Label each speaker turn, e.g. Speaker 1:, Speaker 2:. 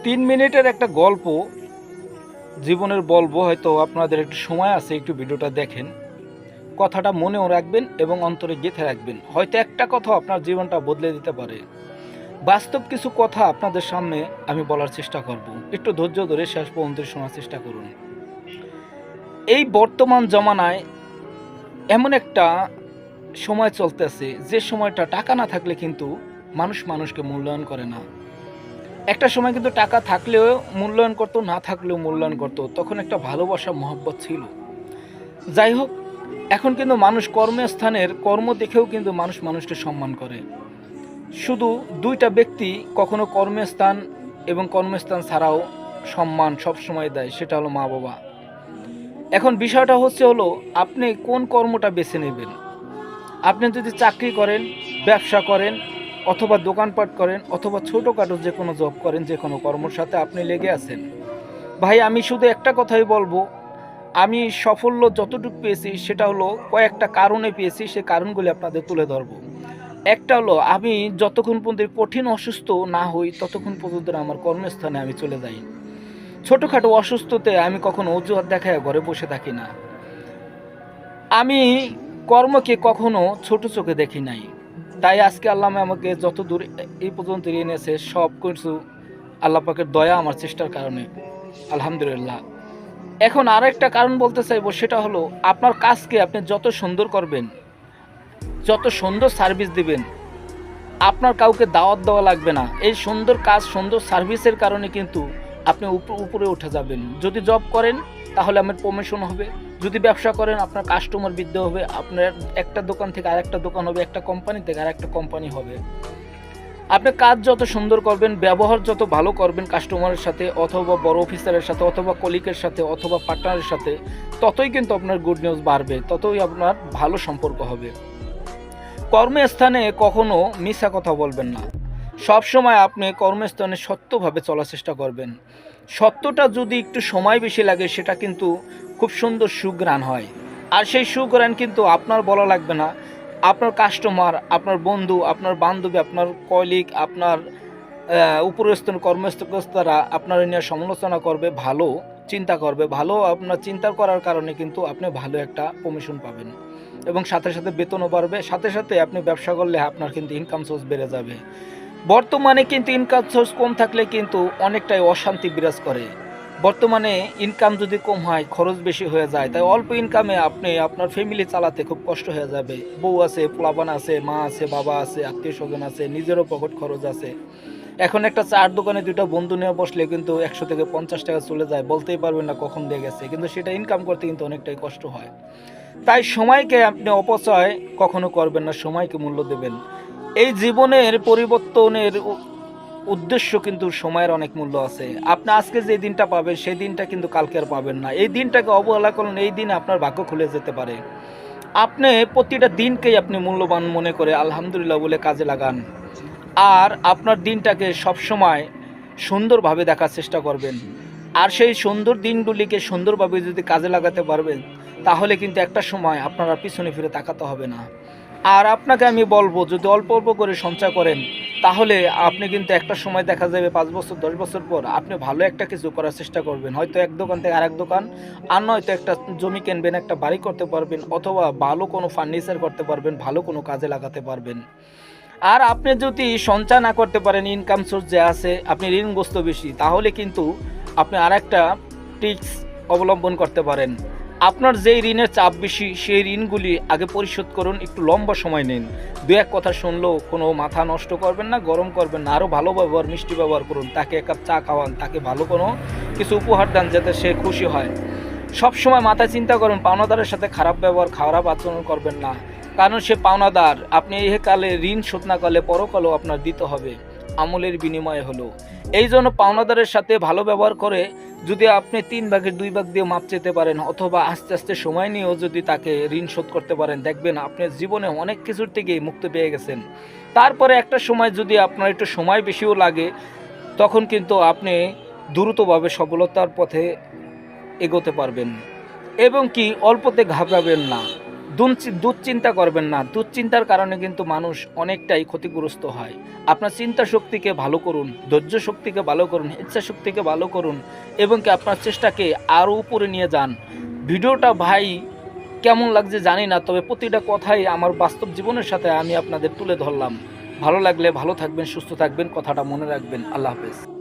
Speaker 1: 3 মিনিটের একটা গল্প জীবনের বলবো, হয়তো আপনাদের একটু সময় আছে, একটু ভিডিওটা দেখেন, কথাটা মনেও রাখবেন এবং অন্তরে গেঁথে রাখবেন। হয়তো একটা কথা আপনার জীবনটা বদলে দিতে পারে। বাস্তব কিছু কথা আপনাদের সামনে আমি বলার চেষ্টা করব, একটু ধৈর্য ধরে শেষ পর্যন্ত শোনার চেষ্টা করুন। এই বর্তমান জমানায় এমন একটা সময় চলতেছে, যে সময়টা টাকা না থাকলে কিন্তু মানুষ মানুষকে মূল্যায়ন করে না। একটা সময় কিন্তু টাকা থাকলেও মূল্যায়ন করতো, না থাকলেও মূল্যায়ন করতো, তখন একটা ভালোবাসা মহব্বত ছিল। যাই হোক, এখন কিন্তু মানুষ কর্মস্থানের কর্ম দেখেও কিন্তু মানুষ মানুষকে সম্মান করে। শুধু দুইটা ব্যক্তি কখনো কর্মস্থান এবং কর্মস্থান ছাড়াও সম্মান সবসময় দেয়, সেটা হলো মা বাবা। এখন বিষয়টা হলো আপনি কোন কর্মটা বেছে নেবেন। আপনি যদি চাকরি করেন, ব্যবসা করেন, অথবা দোকানপাট করেন, অথবা ছোটোখাটো যে কোনো জব করেন, যে কোনো কর্মের সাথে আপনি লেগে আছেন, ভাই আমি শুধু একটা কথাই বলবো, আমি সাফল্য যতটুকু পেয়েছি সেটা হলো কয়েকটা কারণে পেয়েছি, সেই কারণগুলি আপনাদের তুলে ধরবো। একটা হলো, আমি যতক্ষণ পর্যন্ত কঠিন অসুস্থ না হই ততক্ষণ পর্যন্ত আমার কর্মস্থানে আমি চলে যাই। ছোটোখাটো অসুস্থতে আমি কখনো অজুহাত দেখায় ঘরে বসে থাকি না। আমি কর্মকে কখনো ছোট চোখে দেখি নাই। তাই আজকে আল্লাহ আমাকে যত দূর এই পর্যন্ত এনেছে, সব কিছু আল্লাহ পাকের দয়া, আমার চেষ্টার কারণে, আলহামদুলিল্লাহ। এখন আর একটা কারণ বলতে চাইবো, সেটা হলো আপনার কাজকে আপনি যত সুন্দর করবেন, যত সুন্দর সার্ভিস দিবেন, আপনার কাউকে দাওয়াত দেওয়া লাগবে না। এই সুন্দর কাজ, সুন্দর সার্ভিসের কারণে কিন্তু আপনি উপরে উঠে যাবেন। যদি জব করেন তাহলে আমার প্রমোশন হবে, যদি ব্যবসা করেন আপনার কাস্টমার বৃদ্ধি হবে, আপনার একটা দোকান থেকে আরেকটা দোকান হবে, একটা কোম্পানি থেকে আরেকটা কোম্পানি হবে। আপনি কাজ যত সুন্দর করবেন, ব্যবহার যত ভালো করবেন কাস্টমারের সাথে, অথবা বড় অফিসারের সাথে, অথবা কলিগের সাথে, অথবা পার্টনারের সাথে, ততই কিন্তু আপনার গুড নিউজ বাড়বে, ততই আপনার ভালো সম্পর্ক হবে। কর্মস্থানে কখনো মিথ্যা কথা বলবেন না। সব সময় আপনি কর্মস্থানে সত্যভাবে চলার চেষ্টা করবেন। সত্যটা যদি একটু সময় বেশি লাগে, সেটা কিন্তু খুব সুন্দর সুঘ্রাণ হয়। আর সেই সুঘ্রাণ কিন্তু আপনার বলা লাগবে না, আপনার কাস্টমার, আপনার বন্ধু, আপনার বান্ধবী, আপনার কলিগ, আপনার উপরস্থ কর্মস্থরা আপনার নিয়ে সমালোচনা করবে, ভালো চিন্তা করবে, ভালো আপনার চিন্তা করার কারণে কিন্তু আপনি ভালো একটা কমিশন পাবেন, এবং সাথে সাথে বেতনও বাড়বে। সাথে সাথে আপনি ব্যবসা করলে আপনার কিন্তু ইনকাম সোর্স বেড়ে যাবে। বর্তমানে কিন্তু ইনকাম সোর্স কম থাকলে কিন্তু অনেকটাই অশান্তি বিরাজ করে। বর্তমানে ইনকাম যদি কম হয়, খরচ বেশি হয়ে যায়। তাই অল্প ইনকামে আপনি আপনার ফ্যামিলি চালাতে খুব কষ্ট হয়ে যাবে। বউ আছে, পোলাপান আছে, মা আছে, বাবা আছে, আত্মীয় স্বজন আছে, নিজেরও পকেট খরচ আছে। এখন একটা চার দোকানে দুটো বন্ধু নিয়ে বসলে কিন্তু 100 থেকে 50 টাকা চলে যায়, বলতেই পারবেন না কখন দিয়ে গেছে, কিন্তু সেটা ইনকাম করতে কিন্তু অনেকটাই কষ্ট হয়। তাই সময়কে আপনি অপচয় কখনো করবেন না, সময়কে মূল্য দেবেন। এই জীবনের পরিবর্তনের উদ্দেশ্য কিন্তু সময়ের অনেক মূল্য আছে। আপনি আজকে যে দিনটা পাবেন, সেই দিনটা কিন্তু কালকে আর পাবেন না। এই দিনটাকে অবহেলা করলেন, এই দিনে আপনার ভাগ্য খুলে যেতে পারে। আপনি প্রতিটা দিনকেই আপনি মূল্যবান মনে করে আলহামদুলিল্লাহ বলে কাজে লাগান। আর আপনার দিনটাকে সবসময় সুন্দরভাবে দেখার চেষ্টা করবেন। আর সেই সুন্দর দিনগুলিকে সুন্দরভাবে যদি কাজে লাগাতে পারবেন, তাহলে কিন্তু একটা সময় আপনার আর পিছনে ফিরে তাকাতে হবে না। আর আপনাকে আমি বলবো, যদি অল্প অল্প করে সঞ্চয় করেন, তাহলে আপনি কিন্তু একটা সময় দেখা যাবে 5 বছর 10 বছর পর আপনি ভালো একটা কিছু করার চেষ্টা করবেন। হয়তো এক দোকান থেকে আরেক দোকান, আর নয়তো একটা জমি কিনবেন, একটা বাড়ি করতে পারবেন, অথবা ভালো কোনো ফার্নিচার করতে পারবেন, ভালো কোনো কাজে লাগাতে পারবেন। আর আপনি যদি সঞ্চয় না করতে পারেন, ইনকাম সোর্স যে আছে, আপনি ঋণগ্রস্ত বেশি, তাহলে কিন্তু আপনি আরেকটা ট্রিক্স অবলম্বন করতে পারেন। আপনার যেই ঋণের চাপ বেশি, সেই ঋণগুলি আগে পরিশোধ করুন, একটু লম্বা সময় নিন। দু এক কথা শুনলেও কোনো মাথা নষ্ট করবেন না, গরম করবেন না, আরও ভালো ব্যবহার, মিষ্টি ব্যবহার করুন, তাকে এক কাপ চা খাওয়ান, তাকে ভালো কোনো কিছু উপহার দেন যাতে সে খুশি হয়। সবসময় মাথায় চিন্তা করুন, পাওনাদারের সাথে খারাপ ব্যবহার, খারাপ আচরণ করবেন না, কারণ সে পাওনাদার। আপনি এই কালে ঋণ শোধ না করলে পরকালেও আপনার দিতে হবে, আমলের বিনিময়ে হলো। এই জন্য পাওনাদারের সাথে ভালো ব্যবহার করে যদি আপনি 3 ভাগের 2 ভাগ দিয়ে মাপ চেতে পারেন, অথবা আস্তে আস্তে সময় নিয়েও যদি তাকে ঋণ শোধ করতে পারেন, দেখবেন আপনি জীবনে অনেক কিছুর থেকেই মুক্তি পেয়ে গেছেন। তারপরে একটা সময় যদি আপনার একটু সময় বেশিও লাগে, তখন কিন্তু আপনি দ্রুতভাবে সফলতার পথে এগোতে পারবেন। এবং কি, অল্পতে ঘাবড়াবেন না। দুশ্চিন্তা করবেন না। দুশ্চিন্তার কারণে কিন্তু মানুষ অনেকটাই ক্ষতিগ্রস্ত হয়। আপনার চিন্তা শক্তিকে ভালো করুন, ধৈর্য শক্তিকে ভালো করুন, ইচ্ছা শক্তিকে ভালো করুন এবং কি আপনার চেষ্টাকে আরও উপরে নিয়ে যান। ভিডিওটা ভাই কেমন লাগছে জানি না, তবে প্রতিটা কথাই আমার বাস্তব জীবনের সাথে আমি আপনাদের তুলে ধরলাম। ভালো লাগলে ভালো থাকবেন, সুস্থ থাকবেন, কথাটা মনে রাখবেন। আল্লাহ হাফেজ।